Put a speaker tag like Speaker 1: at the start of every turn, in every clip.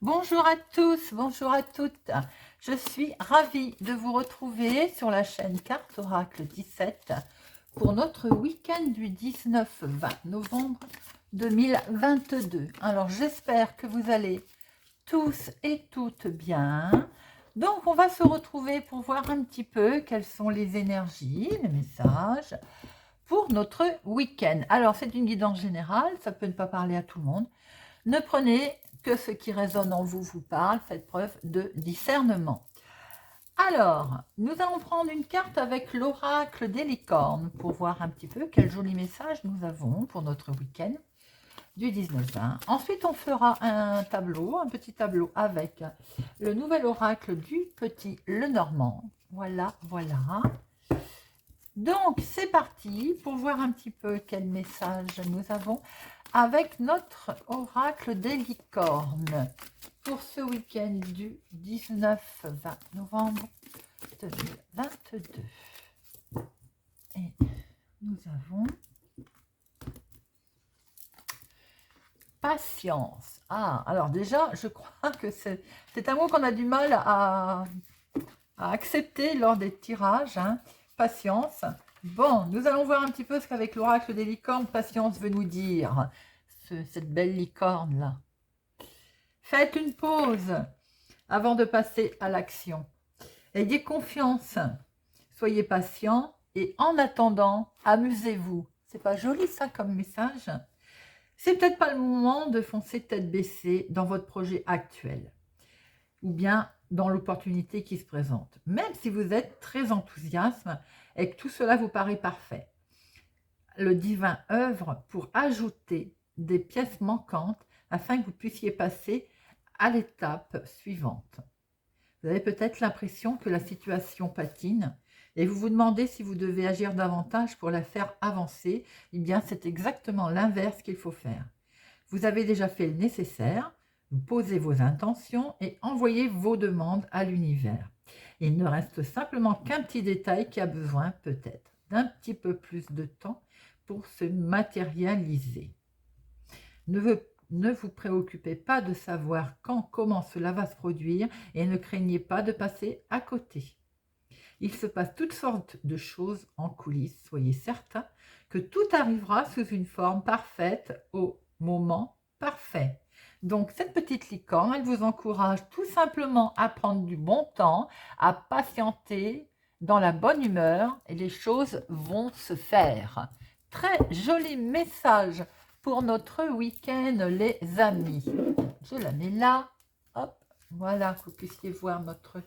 Speaker 1: Bonjour à tous, bonjour à toutes. Je suis ravie de vous retrouver sur la chaîne Carte Oracle 17 pour notre week-end du 19-20 novembre 2022. Alors j'espère que vous allez tous et toutes bien. Donc on va se retrouver pour voir un petit peu quelles sont les énergies, les messages pour notre week-end. Alors c'est une guidance générale, ça peut ne pas parler à tout le monde. Ne prenez que ce qui résonne en vous vous parle, faites preuve de discernement. Alors, nous allons prendre une carte avec l'oracle des licornes pour voir un petit peu quel joli message nous avons pour notre week-end du 19-20. Ensuite, on fera un petit tableau avec le nouvel oracle du petit Lenormand. Voilà, voilà. Donc, c'est parti pour voir un petit peu quel message nous avons avec notre oracle des licornes pour ce week-end du 19-20 novembre 2022. Et nous avons patience. Ah, alors déjà, je crois que c'est un mot qu'on a du mal à accepter lors des tirages, hein. Patience. Bon, nous allons voir un petit peu ce qu'avec l'oracle des licornes, patience veut nous dire. Cette belle licorne-là. Faites une pause avant de passer à l'action. Ayez confiance. Soyez patient et en attendant, amusez-vous. C'est pas joli ça comme message? C'est peut-être pas le moment de foncer tête baissée dans votre projet actuel ou bien dans l'opportunité qui se présente, même si vous êtes très enthousiaste et que tout cela vous paraît parfait. Le divin œuvre pour ajouter des pièces manquantes afin que vous puissiez passer à l'étape suivante. Vous avez peut-être l'impression que la situation patine et vous vous demandez si vous devez agir davantage pour la faire avancer. Eh bien, c'est exactement l'inverse qu'il faut faire. Vous avez déjà fait le nécessaire. Vous posez vos intentions et envoyez vos demandes à l'univers. Il ne reste simplement qu'un petit détail qui a besoin peut-être d'un petit peu plus de temps pour se matérialiser. Ne vous préoccupez pas de savoir quand, comment cela va se produire et ne craignez pas de passer à côté. Il se passe toutes sortes de choses en coulisses. Soyez certain que tout arrivera sous une forme parfaite au moment parfait. Donc, cette petite licorne, elle vous encourage tout simplement à prendre du bon temps, à patienter dans la bonne humeur et les choses vont se faire. Très joli message pour notre week-end, les amis. Je la mets là. Hop, voilà, que vous puissiez voir notre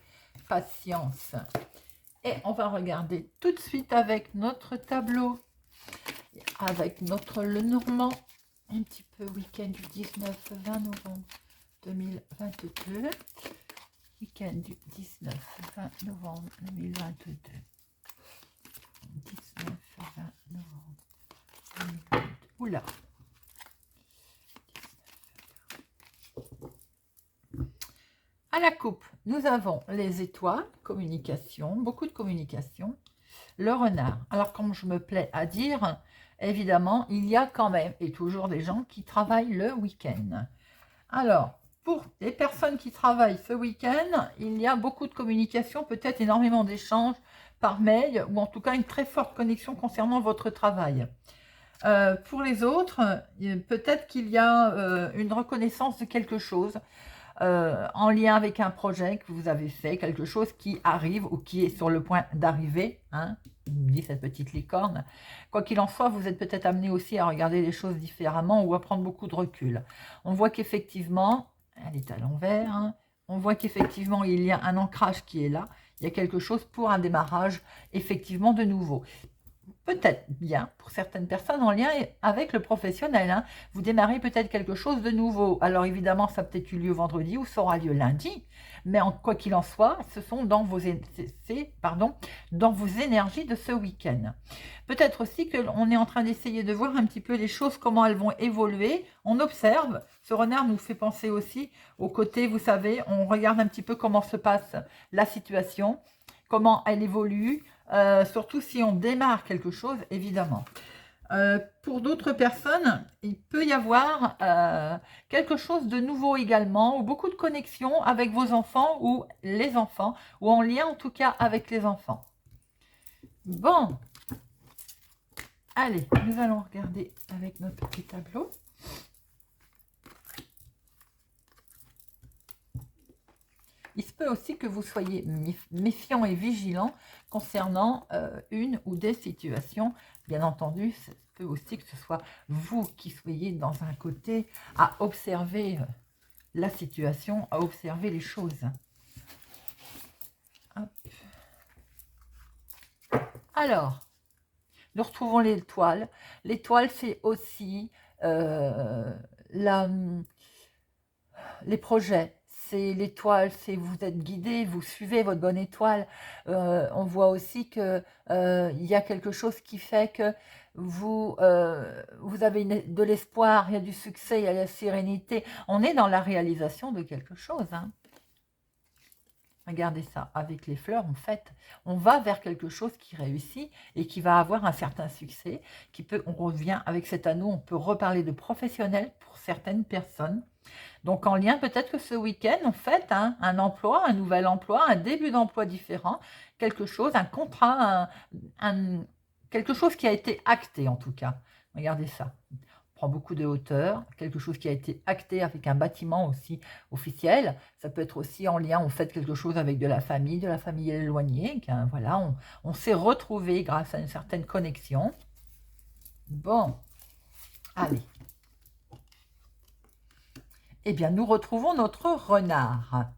Speaker 1: patience. Et on va regarder tout de suite avec notre tableau, avec notre Lenormand, un petit peu week-end du 19-20 novembre 2022. Week-end du 19-20 novembre 2022. 19-20 novembre 2022. Oula! À la coupe, nous avons les étoiles, communication, beaucoup de communication, le renard. Alors, comme je me plais à dire, évidemment, il y a quand même et toujours des gens qui travaillent le week-end. Alors, pour les personnes qui travaillent ce week-end, il y a beaucoup de communication, peut-être énormément d'échanges par mail ou en tout cas une très forte connexion concernant votre travail. Pour les autres, peut-être qu'il y a une reconnaissance de quelque chose. En lien avec un projet que vous avez fait, quelque chose qui arrive ou qui est sur le point d'arriver, hein, dit cette petite licorne. Quoi qu'il en soit, vous êtes peut-être amené aussi à regarder les choses différemment ou à prendre beaucoup de recul. On voit qu'effectivement, elle est à l'envers, hein, on voit qu'effectivement, il y a un ancrage qui est là, il y a quelque chose pour un démarrage effectivement de nouveau. Peut-être bien pour certaines personnes en lien avec le professionnel. Hein. Vous démarrez peut-être quelque chose de nouveau. Alors évidemment, ça a peut-être eu lieu vendredi ou ça aura lieu lundi. Mais quoi qu'il en soit, ce sont dans vos énergies de ce week-end. Peut-être aussi qu'on est en train d'essayer de voir un petit peu les choses, comment elles vont évoluer. On observe. Ce renard nous fait penser aussi au côté, vous savez, on regarde un petit peu comment se passe la situation, comment elle évolue. Surtout si on démarre quelque chose, évidemment. Pour d'autres personnes, il peut y avoir quelque chose de nouveau également, ou beaucoup de connexions avec vos enfants ou les enfants, ou en lien en tout cas avec les enfants. Bon, allez, nous allons regarder avec notre petit tableau. Il se peut aussi que vous soyez méfiant et vigilant concernant une ou des situations. Bien entendu, ça peut aussi que ce soit vous qui soyez dans un côté à observer la situation, à observer les choses. Hop. Alors, nous retrouvons l'étoile. L'étoile, c'est aussi les projets. C'est l'étoile, c'est vous êtes guidé, vous suivez votre bonne étoile. On voit aussi que il y a quelque chose qui fait que vous avez de l'espoir, il y a du succès, il y a la sérénité. On est dans la réalisation de quelque chose. Hein. Regardez ça, avec les fleurs, en fait, on va vers quelque chose qui réussit et qui va avoir un certain succès. On revient avec cet anneau, on peut reparler de professionnel pour certaines personnes. Donc, en lien, peut-être que ce week-end, en fait, hein, un emploi, un nouvel emploi, un début d'emploi différent, quelque chose, un contrat, quelque chose qui a été acté, en tout cas. Regardez ça. On prend beaucoup de hauteur, quelque chose qui a été acté avec un bâtiment aussi officiel. Ça peut être aussi en lien, on fait quelque chose avec de la famille éloignée. Voilà, on s'est retrouvés grâce à une certaine connexion. Bon, allez. Eh bien, nous retrouvons notre renard.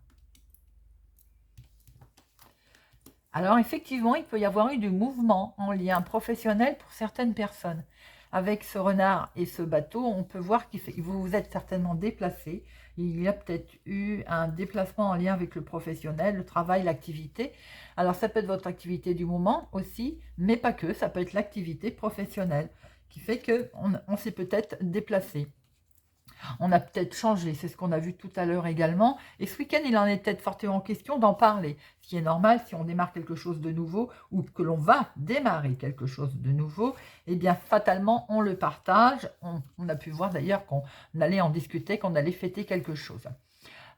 Speaker 1: Alors, effectivement, il peut y avoir eu du mouvement en lien professionnel pour certaines personnes. Avec ce renard et ce bateau, on peut voir que vous vous êtes certainement déplacé. Il y a peut-être eu un déplacement en lien avec le professionnel, le travail, l'activité. Alors, ça peut être votre activité du moment aussi, mais pas que. Ça peut être l'activité professionnelle qui fait qu'on s'est peut-être déplacé. On a peut-être changé, c'est ce qu'on a vu tout à l'heure également. Et ce week-end, il en est peut-être fortement question d'en parler. Ce qui est normal, si on démarre quelque chose de nouveau ou que l'on va démarrer quelque chose de nouveau, eh bien, fatalement, on le partage. On a pu voir d'ailleurs qu'on allait en discuter, qu'on allait fêter quelque chose.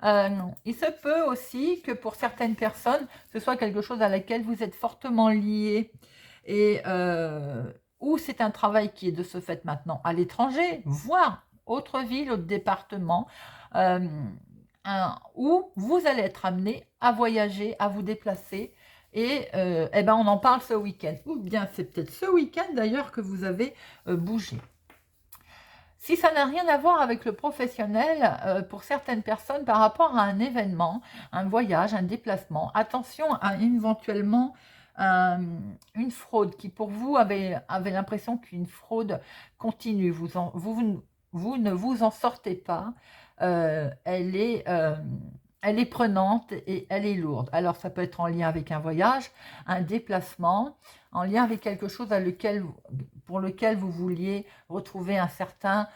Speaker 1: Il se peut aussi que pour certaines personnes, ce soit quelque chose à laquelle vous êtes fortement liés et ou c'est un travail qui est de ce fait maintenant à l'étranger, voire autre ville, autre département, où vous allez être amené à voyager, à vous déplacer. Et eh ben on en parle ce week-end. Ou bien c'est peut-être ce week-end d'ailleurs que vous avez bougé. Si ça n'a rien à voir avec le professionnel, pour certaines personnes, par rapport à un événement, un voyage, un déplacement, attention à éventuellement une fraude qui pour vous avait l'impression qu'une fraude continue. Vous ne vous en sortez pas. Elle est prenante et elle est lourde. Alors ça peut être en lien avec un voyage, un déplacement, en lien avec quelque chose pour lequel vous vouliez retrouver un certain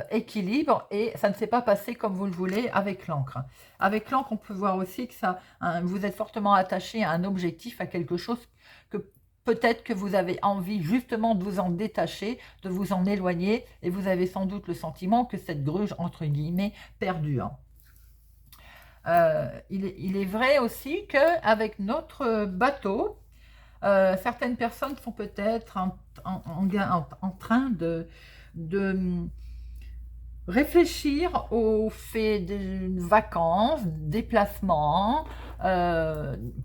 Speaker 1: équilibre et ça ne s'est pas passé comme vous le voulez avec l'encre. Avec l'encre, on peut voir aussi que vous êtes fortement attaché à un objectif, à quelque chose que peut-être que vous avez envie justement de vous en détacher, de vous en éloigner et vous avez sans doute le sentiment que cette gruge, entre guillemets, perdure. Il est vrai aussi qu'avec notre bateau, certaines personnes sont peut-être en train de réfléchir au fait de vacances, déplacements,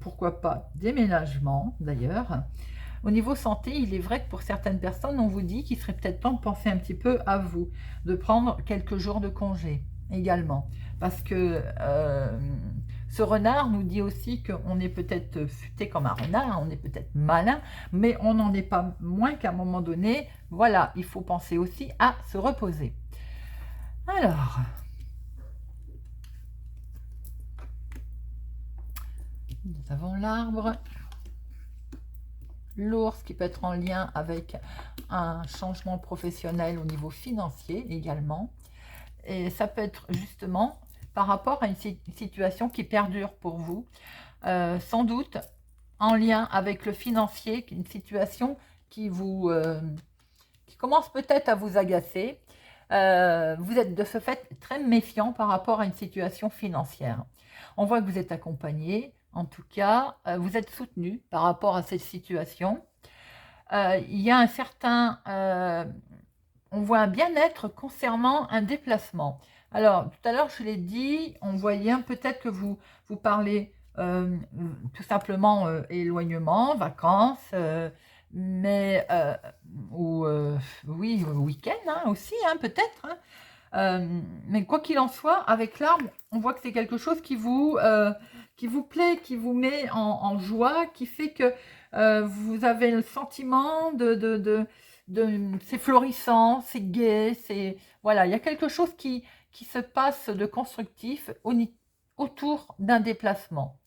Speaker 1: pourquoi pas déménagement d'ailleurs. Au niveau santé, il est vrai que pour certaines personnes, on vous dit qu'il serait peut-être temps de penser un petit peu à vous, de prendre quelques jours de congé également. Parce que ce renard nous dit aussi qu'on est peut-être futé comme un renard, on est peut-être malin, mais on n'en est pas moins qu'à un moment donné, voilà, il faut penser aussi à se reposer. Alors, nous avons l'arbre, l'ours qui peut être en lien avec un changement professionnel au niveau financier également. Et ça peut être justement par rapport à une situation qui perdure pour vous, sans doute en lien avec le financier, une situation qui vous qui commence peut-être à vous agacer. Vous êtes de ce fait très méfiant par rapport à une situation financière. On voit que vous êtes accompagné, en tout cas, vous êtes soutenu par rapport à cette situation. Il y a un certain, on voit un bien-être concernant un déplacement. Alors, tout à l'heure, je l'ai dit, on voyait peut-être que vous parlez tout simplement éloignement, vacances, mais ou oui, week-end hein, aussi, hein, peut-être. Hein. Mais quoi qu'il en soit, avec l'arbre, on voit que c'est quelque chose qui vous plaît, qui vous met en joie, qui fait que vous avez le sentiment c'est florissant, c'est gai, c'est voilà, il y a quelque chose qui se passe de constructif autour d'un déplacement.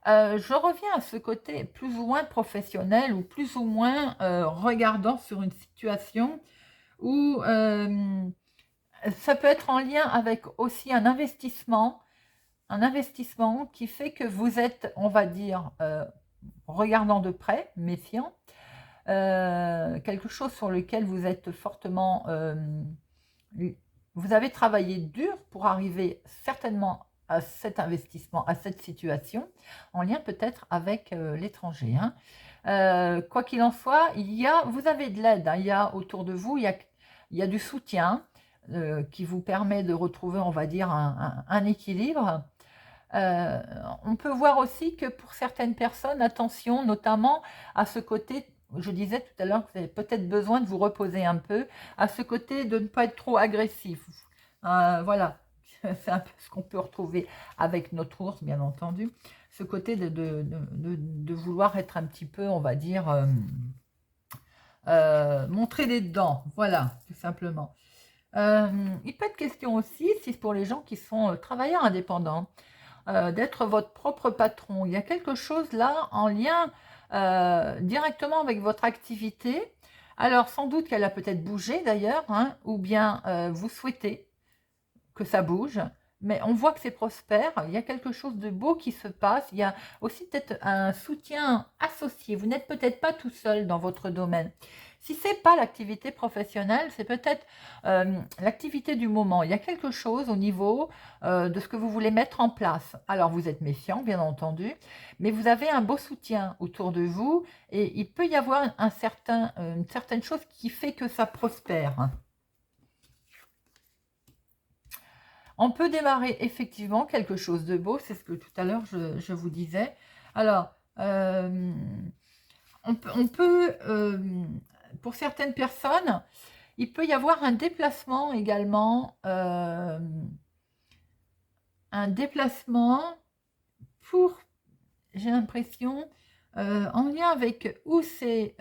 Speaker 1: Je reviens à ce côté plus ou moins professionnel ou plus ou moins regardant sur une situation où ça peut être en lien avec aussi un investissement qui fait que vous êtes, on va dire, regardant de près, méfiant, quelque chose sur lequel vous êtes fortement, vous avez travaillé dur pour arriver certainement à cet investissement, à cette situation, en lien peut-être avec l'étranger. Hein. Quoi qu'il en soit, vous avez de l'aide, hein, il y a autour de vous, il y a du soutien qui vous permet de retrouver, on va dire, un équilibre. On peut voir aussi que pour certaines personnes, attention notamment à ce côté, je disais tout à l'heure que vous avez peut-être besoin de vous reposer un peu, à ce côté de ne pas être trop agressif. Voilà, c'est un peu ce qu'on peut retrouver avec notre ours, bien entendu. Ce côté de vouloir être un petit peu, on va dire, montrer les dents, voilà, tout simplement. Il peut être question aussi, si c'est pour les gens qui sont travailleurs indépendants, d'être votre propre patron. Il y a quelque chose là en lien directement avec votre activité. Alors sans doute qu'elle a peut-être bougé d'ailleurs, hein, ou bien vous souhaitez que ça bouge, mais on voit que c'est prospère, il y a quelque chose de beau qui se passe, il y a aussi peut-être un soutien associé, vous n'êtes peut-être pas tout seul dans votre domaine. Si ce n'est pas l'activité professionnelle, c'est peut-être l'activité du moment. Il y a quelque chose au niveau de ce que vous voulez mettre en place. Alors vous êtes méfiant, bien entendu, mais vous avez un beau soutien autour de vous et il peut y avoir une certaine chose qui fait que ça prospère. On peut démarrer effectivement quelque chose de beau, c'est ce que tout à l'heure je vous disais. Alors, on peut pour certaines personnes, il peut y avoir un déplacement également, un déplacement pour, j'ai l'impression, en lien avec où c'est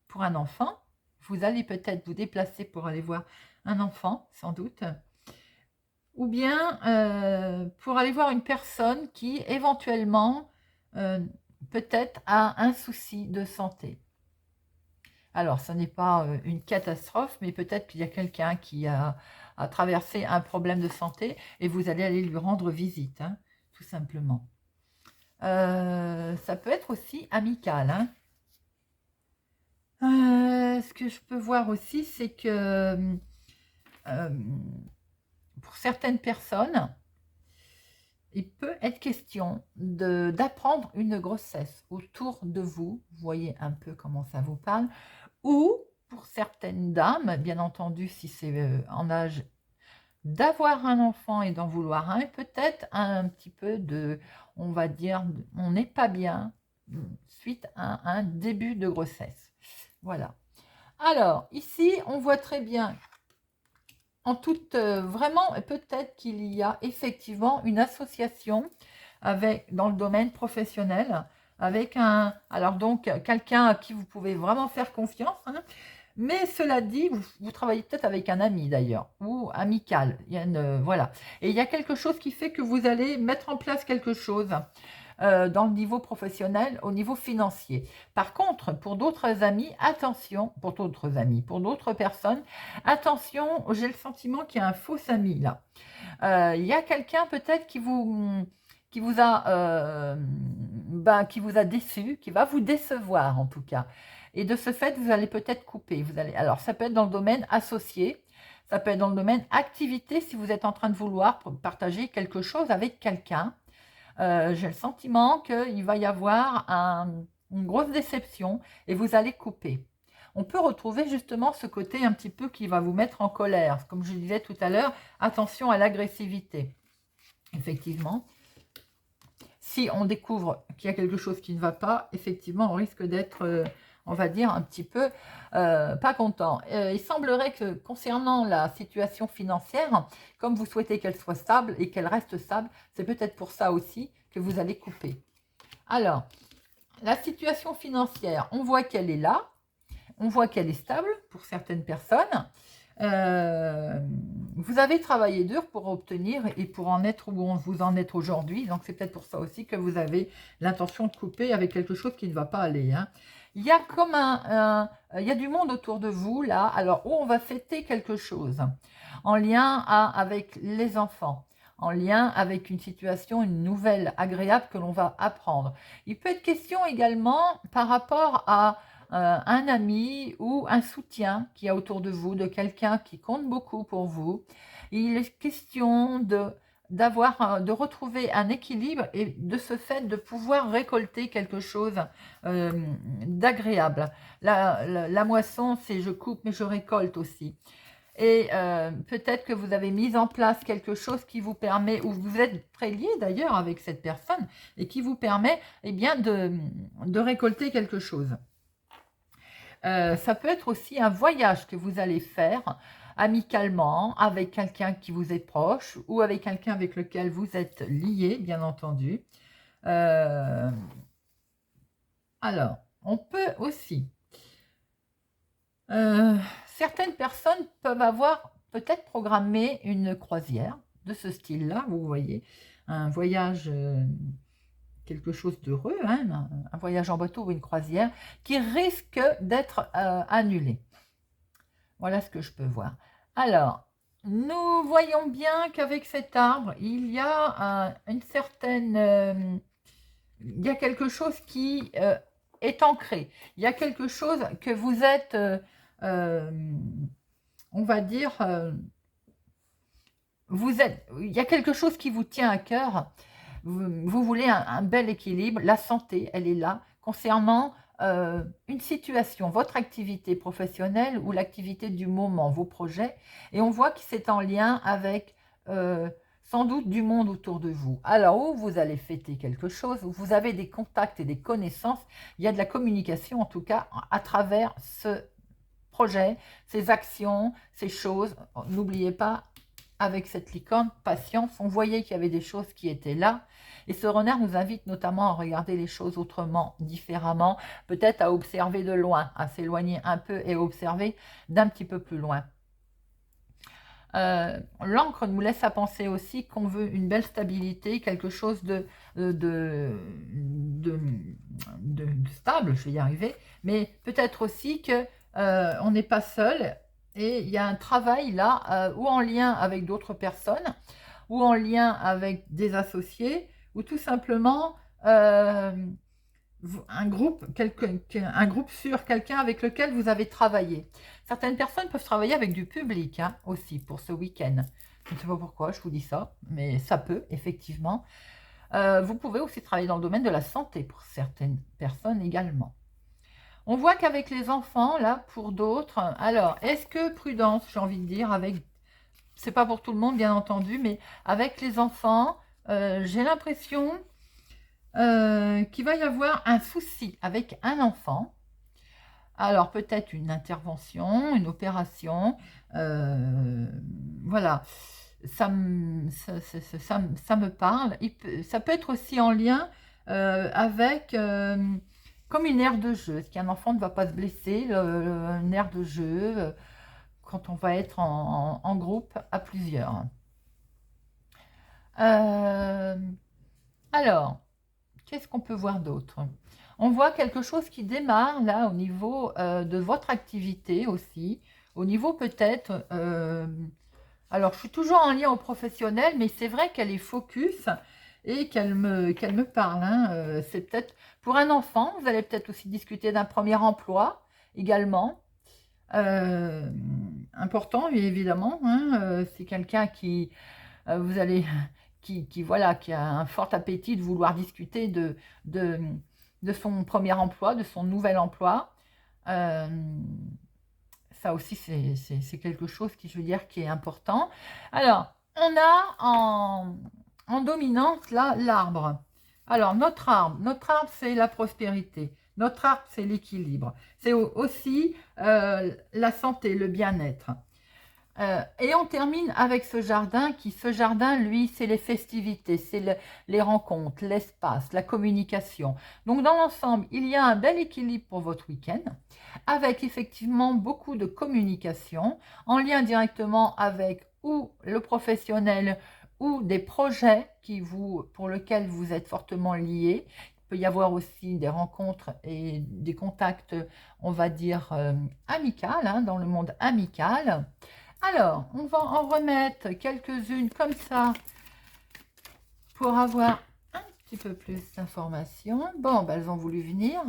Speaker 1: pour un enfant. Vous allez peut-être vous déplacer pour aller voir un enfant, sans doute. Ou bien pour aller voir une personne qui éventuellement peut-être a un souci de santé. Alors, ce n'est pas une catastrophe, mais peut-être qu'il y a quelqu'un qui a traversé un problème de santé et vous allez aller lui rendre visite, hein, tout simplement. Ça peut être aussi amical. Hein. Ce que je peux voir aussi, c'est que pour certaines personnes, il peut être question d'apprendre une grossesse autour de vous. Vous voyez un peu comment ça vous parle. Ou pour certaines dames, bien entendu, si c'est en âge d'avoir un enfant et d'en vouloir un, peut-être un petit peu on va dire, on n'est pas bien suite à un début de grossesse. Voilà. Alors, ici, on voit très bien en toute, vraiment, peut-être qu'il y a effectivement une association dans le domaine professionnel, avec alors donc, quelqu'un à qui vous pouvez vraiment faire confiance, hein, mais cela dit, vous travaillez peut-être avec un ami d'ailleurs, ou amical, voilà. Et il y a quelque chose qui fait que vous allez mettre en place quelque chose dans le niveau professionnel, au niveau financier. Par contre, pour d'autres amis, attention, pour d'autres personnes, attention, j'ai le sentiment qu'il y a un faux ami là. Il y a quelqu'un peut-être qui vous a déçu, qui va vous décevoir en tout cas. Et de ce fait, vous allez peut-être couper. Alors, ça peut être dans le domaine associé, ça peut être dans le domaine activité, si vous êtes en train de vouloir partager quelque chose avec quelqu'un. J'ai le sentiment qu'il va y avoir une grosse déception et vous allez couper. On peut retrouver justement ce côté un petit peu qui va vous mettre en colère. Comme je disais tout à l'heure, attention à l'agressivité. Effectivement, si on découvre qu'il y a quelque chose qui ne va pas, effectivement, on risque d'être, on va dire, un petit peu pas content. Il semblerait que concernant la situation financière, comme vous souhaitez qu'elle soit stable et qu'elle reste stable, c'est peut-être pour ça aussi que vous allez couper. Alors, la situation financière, on voit qu'elle est là, on voit qu'elle est stable pour certaines personnes. Vous avez travaillé dur pour obtenir et pour en être où vous en êtes aujourd'hui. Donc, c'est peut-être pour ça aussi que vous avez l'intention de couper avec quelque chose qui ne va pas aller. Hein. Il y a comme il y a du monde autour de vous, là, alors où on va fêter quelque chose en lien avec les enfants, en lien avec une situation, une nouvelle agréable que l'on va apprendre. Il peut être question également par rapport à un ami ou un soutien qui y a autour de vous, de quelqu'un qui compte beaucoup pour vous. Il est question de retrouver un équilibre et de ce fait de pouvoir récolter quelque chose d'agréable. La moisson, c'est je coupe mais je récolte aussi. Et peut-être que vous avez mis en place quelque chose qui vous permet, ou vous êtes très lié d'ailleurs avec cette personne, et qui vous permet bien, de récolter quelque chose. Ça peut être aussi un voyage que vous allez faire amicalement avec quelqu'un qui vous est proche ou avec quelqu'un avec lequel vous êtes lié, bien entendu. Alors, on peut aussi... certaines personnes peuvent avoir peut-être programmé une croisière de ce style-là, vous voyez, un voyage... quelque chose d'heureux, hein, un voyage en bateau ou une croisière, qui risque d'être annulé. Voilà ce que je peux voir. Alors, nous voyons bien qu'avec cet arbre, il y a une certaine... il y a quelque chose qui est ancré. Il y a quelque chose que vous êtes, on va dire, il y a quelque chose qui vous tient à cœur. Vous voulez un bel équilibre, la santé, elle est là, concernant une situation, votre activité professionnelle ou l'activité du moment, vos projets, et on voit que c'est en lien avec sans doute du monde autour de vous. Alors, où vous allez fêter quelque chose, où vous avez des contacts et des connaissances, il y a de la communication en tout cas à travers ce projet, ces actions, ces choses. N'oubliez pas, avec cette licorne, patience, on voyait qu'il y avait des choses qui étaient là. Et ce renard nous invite notamment à regarder les choses autrement, différemment, peut-être à observer de loin, à s'éloigner un peu et observer d'un petit peu plus loin. L'encre nous laisse à penser aussi qu'on veut une belle stabilité, quelque chose de stable, je vais y arriver, mais peut-être aussi que on n'est pas seul et il y a un travail là, ou en lien avec d'autres personnes, ou en lien avec des associés, ou tout simplement un groupe sur quelqu'un avec lequel vous avez travaillé. Certaines personnes peuvent travailler avec du public aussi pour ce week-end. Je ne sais pas pourquoi je vous dis ça, mais ça peut effectivement. Vous pouvez aussi travailler dans le domaine de la santé pour certaines personnes également. On voit qu'avec les enfants, là, pour d'autres, alors, est-ce que prudence, j'ai envie de dire, avec, c'est pas pour tout le monde, bien entendu, mais avec les enfants, j'ai l'impression qu'il va y avoir un souci avec un enfant. Alors, peut-être une intervention, une opération, voilà, ça me parle. Ça peut être aussi en lien avec... comme une aire de jeu. Est-ce qu'un enfant ne va pas se blesser, une aire de jeu, quand on va être en groupe à plusieurs. Alors, qu'est-ce qu'on peut voir d'autre? On voit quelque chose qui démarre là au niveau de votre activité aussi, au niveau peut-être... alors, je suis toujours en lien au professionnel, mais c'est vrai qu'elle est focus et qu'elle me parle. C'est peut-être pour un enfant, vous allez peut-être aussi discuter d'un premier emploi, également. Important, évidemment, hein, c'est quelqu'un qui, vous allez, voilà, qui a un fort appétit de vouloir discuter de, de son premier emploi, de son nouvel emploi. Euh, Ça aussi, c'est quelque chose qui, je veux dire, qui est important. Alors, on a en dominante, là, l'arbre. Alors, notre arbre, c'est la prospérité. Notre arbre, c'est l'équilibre. C'est aussi la santé, le bien-être. Et on termine avec ce jardin, lui, c'est les festivités, c'est les rencontres, l'espace, la communication. Donc, dans l'ensemble, il y a un bel équilibre pour votre week-end, avec effectivement beaucoup de communication, en lien directement avec ou le professionnel ou des projets pour lesquels vous êtes fortement liés. Il peut y avoir aussi des rencontres et des contacts, on va dire, amicales, hein, dans le monde amical. Alors, on va en remettre quelques-unes comme ça pour avoir un petit peu plus d'informations. Bon, ben, elles ont voulu venir.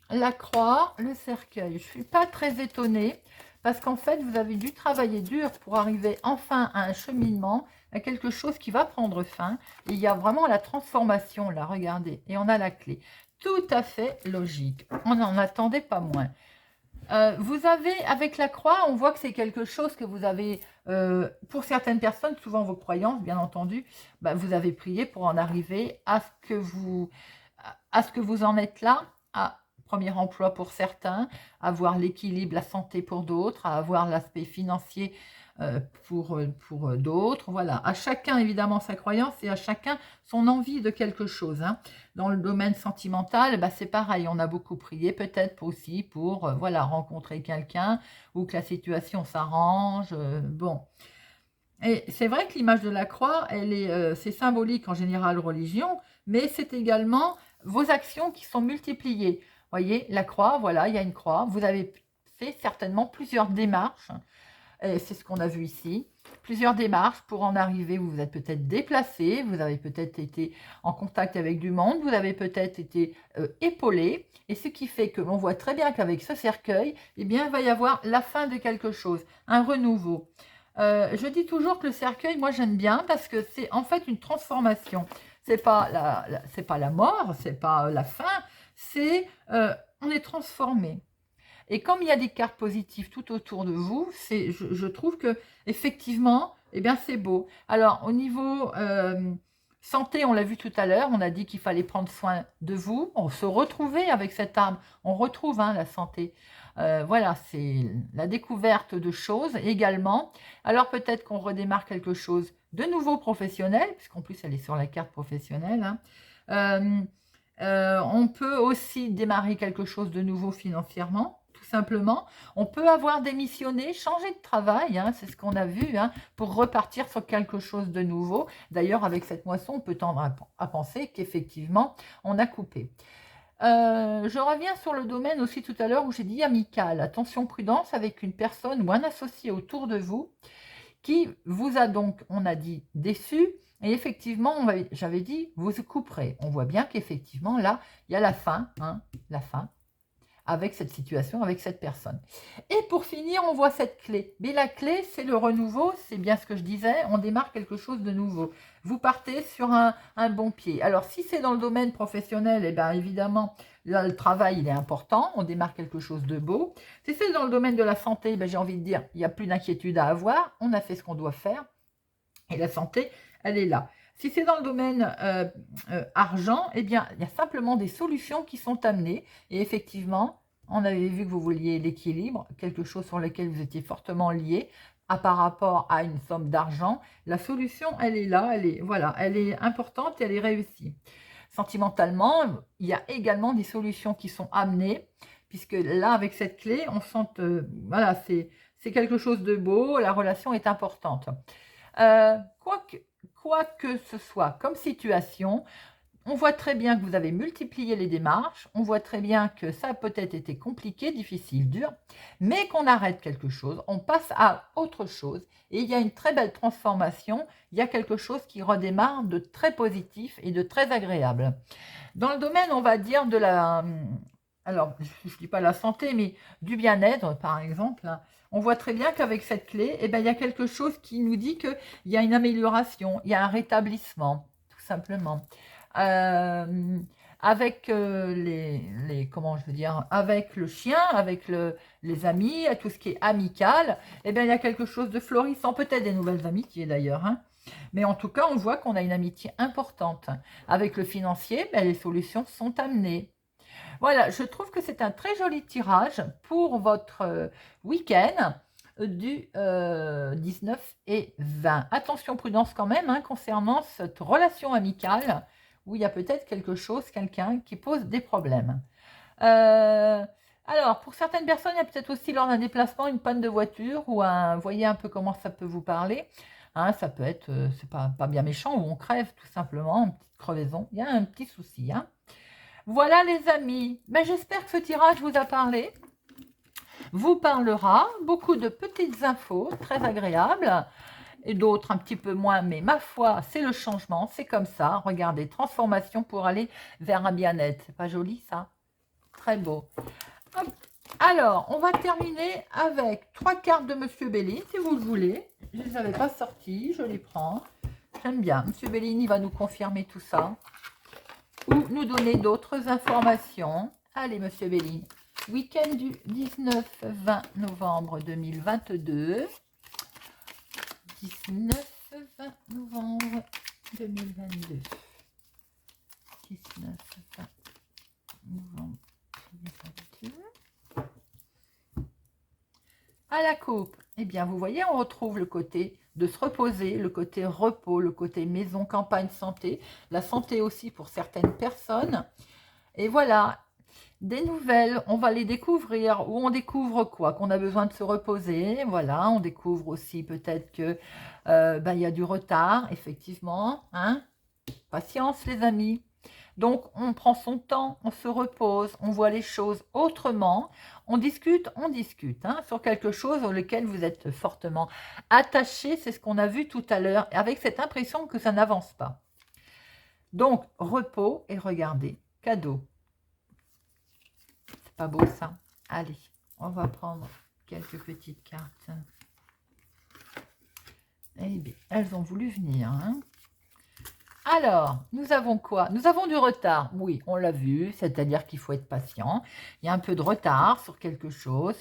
Speaker 1: La croix, le cercueil. Je ne suis pas très étonnée parce qu'en fait, vous avez dû travailler dur pour arriver enfin à un cheminement, à quelque chose qui va prendre fin. Et il y a vraiment la transformation, là, regardez. Et on a la clé. Tout à fait logique. On n'en attendait pas moins. Vous avez, avec la croix, on voit que c'est quelque chose que vous avez, pour certaines personnes, souvent vos croyances, bien entendu, bah, vous avez prié pour en arriver à ce que vous en êtes là, à premier emploi pour certains, à avoir l'équilibre, la santé pour d'autres, à avoir l'aspect financier pour d'autres. Voilà, à chacun évidemment sa croyance et à chacun son envie de quelque chose. Hein. Dans le domaine sentimental, bah, c'est pareil, on a beaucoup prié peut-être aussi pour voilà, rencontrer quelqu'un ou que la situation s'arrange. Bon. Et c'est vrai que l'image de la croix, c'est symbolique en général religion, mais c'est également vos actions qui sont multipliées. Voyez, la croix, voilà, il y a une croix. Vous avez fait certainement plusieurs démarches. C'est ce qu'on a vu ici. Plusieurs démarches pour en arriver. Vous vous êtes peut-être déplacé, vous avez peut-être été en contact avec du monde, vous avez peut-être été épaulé. Et ce qui fait que l'on voit très bien qu'avec ce cercueil, eh bien, il va y avoir la fin de quelque chose, un renouveau. Je dis toujours que le cercueil, moi j'aime bien parce que c'est en fait une transformation. C'est pas c'est pas la mort, c'est pas la fin, c'est on est transformé. Et comme il y a des cartes positives tout autour de vous, je trouve que effectivement, eh bien, c'est beau. Alors, au niveau santé, on l'a vu tout à l'heure, on a dit qu'il fallait prendre soin de vous. On se retrouvait avec cet arbre, on retrouve hein, la santé. Voilà, c'est la découverte de choses également. Alors, peut-être qu'on redémarre quelque chose de nouveau professionnel, puisqu'en plus, elle est sur la carte professionnelle. Hein. On peut aussi démarrer quelque chose de nouveau financièrement. Tout simplement, on peut avoir démissionné, changer de travail, hein, c'est ce qu'on a vu, hein, pour repartir sur quelque chose de nouveau. D'ailleurs, avec cette moisson, on peut tendre à penser qu'effectivement, on a coupé. Je reviens sur le domaine aussi tout à l'heure où j'ai dit amical. Attention, prudence avec une personne ou un associé autour de vous qui vous a donc, on a dit, déçu. Et effectivement, j'avais dit, vous couperez. On voit bien qu'effectivement, là, il y a la fin, hein, la fin, avec cette situation, avec cette personne. Et pour finir, on voit cette clé. Mais la clé, c'est le renouveau, c'est bien ce que je disais, on démarre quelque chose de nouveau. Vous partez sur un bon pied. Alors, si c'est dans le domaine professionnel, eh bien évidemment, là, le travail, il est important, on démarre quelque chose de beau. Si c'est dans le domaine de la santé, j'ai envie de dire, il n'y a plus d'inquiétude à avoir, on a fait ce qu'on doit faire, et la santé, elle est là. Si c'est dans le domaine argent, eh bien, il y a simplement des solutions qui sont amenées. Et effectivement, on avait vu que vous vouliez l'équilibre, quelque chose sur lequel vous étiez fortement lié par rapport à une somme d'argent. La solution, elle est là, voilà, elle est importante et elle est réussie. Sentimentalement, il y a également des solutions qui sont amenées, puisque là, avec cette clé, on sent, voilà, c'est quelque chose de beau, la relation est importante. Quoi que ce soit comme situation, on voit très bien que vous avez multiplié les démarches, on voit très bien que ça a peut-être été compliqué, difficile, dur, mais qu'on arrête quelque chose, on passe à autre chose et il y a une très belle transformation, il y a quelque chose qui redémarre de très positif et de très agréable. Dans le domaine, on va dire, alors je ne dis pas la santé, mais du bien-être par exemple, hein. On voit très bien qu'avec cette clé, eh ben, il y a quelque chose qui nous dit qu'il y a une amélioration, il y a un rétablissement, tout simplement. Euh, avec comment je veux dire, avec le chien, avec les amis, tout ce qui est amical, eh bien, il y a quelque chose de florissant, peut-être des nouvelles amitiés d'ailleurs, hein. Mais en tout cas, on voit qu'on a une amitié importante. Avec le financier, ben, les solutions sont amenées. Voilà, je trouve que c'est un très joli tirage pour votre week-end du 19 et 20. Attention, prudence quand même, hein, concernant cette relation amicale où il y a peut-être quelque chose, quelqu'un qui pose des problèmes. Euh, alors, pour certaines personnes, il y a peut-être aussi lors d'un déplacement une panne de voiture ou voyez un peu comment ça peut vous parler. Hein, ça peut être, c'est pas bien méchant, ou on crève tout simplement, une petite crevaison. Il y a un petit souci, hein. Voilà les amis, ben, j'espère que ce tirage vous a parlé, vous parlera, beaucoup de petites infos très agréables, et d'autres un petit peu moins, mais ma foi, c'est le changement, c'est comme ça, regardez, transformation pour aller vers un bien-être, c'est pas joli ça? Très beau. Hop. Alors, on va terminer avec 3 cartes de Monsieur Bellini, si vous le voulez, je ne les avais pas sorties, je les prends, j'aime bien, Monsieur Bellini va nous confirmer tout ça, ou nous donner d'autres informations. Allez, Monsieur Bellini. Week-end du 19-20 novembre 2022. 19-20 novembre 2022. 19-20 novembre 2022. À la coupe, eh bien, vous voyez, on retrouve le côté de se reposer, le côté repos, le côté maison, campagne, santé. La santé aussi pour certaines personnes. Et voilà, des nouvelles, on va les découvrir. Ou on découvre quoi? Qu'on a besoin de se reposer. Voilà, on découvre aussi peut-être que ben, y a du retard, effectivement. Hein? Patience, les amis. Donc, on prend son temps, on se repose, on voit les choses autrement, on discute hein, sur quelque chose auquel vous êtes fortement attaché. C'est ce qu'on a vu tout à l'heure, avec cette impression que ça n'avance pas. Donc, repos et regardez, cadeau. C'est pas beau ça? Allez, on va prendre quelques petites cartes. Eh bien, elles ont voulu venir, hein. Alors, nous avons quoi? Nous avons du retard. Oui, on l'a vu, c'est-à-dire qu'il faut être patient. Il y a un peu de retard sur quelque chose.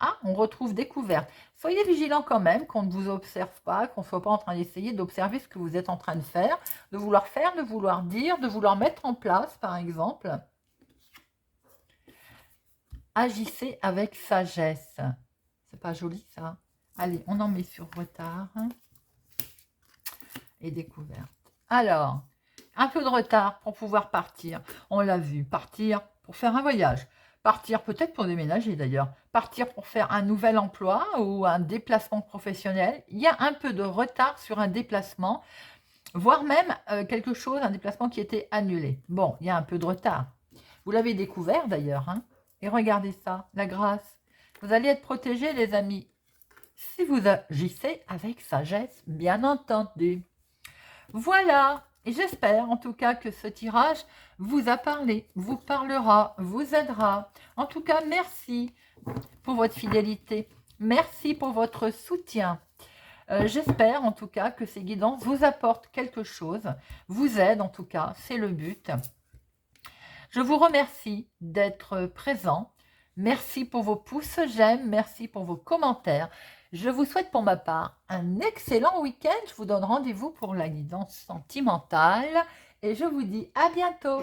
Speaker 1: Ah, on retrouve découverte. Soyez vigilants quand même, qu'on ne vous observe pas, qu'on ne soit pas en train d'essayer d'observer ce que vous êtes en train de faire, de vouloir dire, de vouloir mettre en place, par exemple. Agissez avec sagesse. C'est pas joli, ça? Allez, on en met sur retard et découverte. Alors, un peu de retard pour pouvoir partir. On l'a vu, partir pour faire un voyage. Partir peut-être pour déménager d'ailleurs. Partir pour faire un nouvel emploi ou un déplacement professionnel. Il y a un peu de retard sur un déplacement, voire même quelque chose, un déplacement qui était annulé. Bon, il y a un peu de retard. Vous l'avez découvert d'ailleurs, hein? Et regardez ça, la grâce. Vous allez être protégés, les amis, si vous agissez avec sagesse, bien entendu. Voilà, et j'espère en tout cas que ce tirage vous a parlé, vous parlera, vous aidera. En tout cas, merci pour votre fidélité, merci pour votre soutien. J'espère en tout cas que ces guidances vous apportent quelque chose, vous aident en tout cas, c'est le but. Je vous remercie d'être présent. Merci pour vos pouces j'aime, merci pour vos commentaires. Je vous souhaite pour ma part un excellent week-end. Je vous donne rendez-vous pour la guidance sentimentale et je vous dis à bientôt.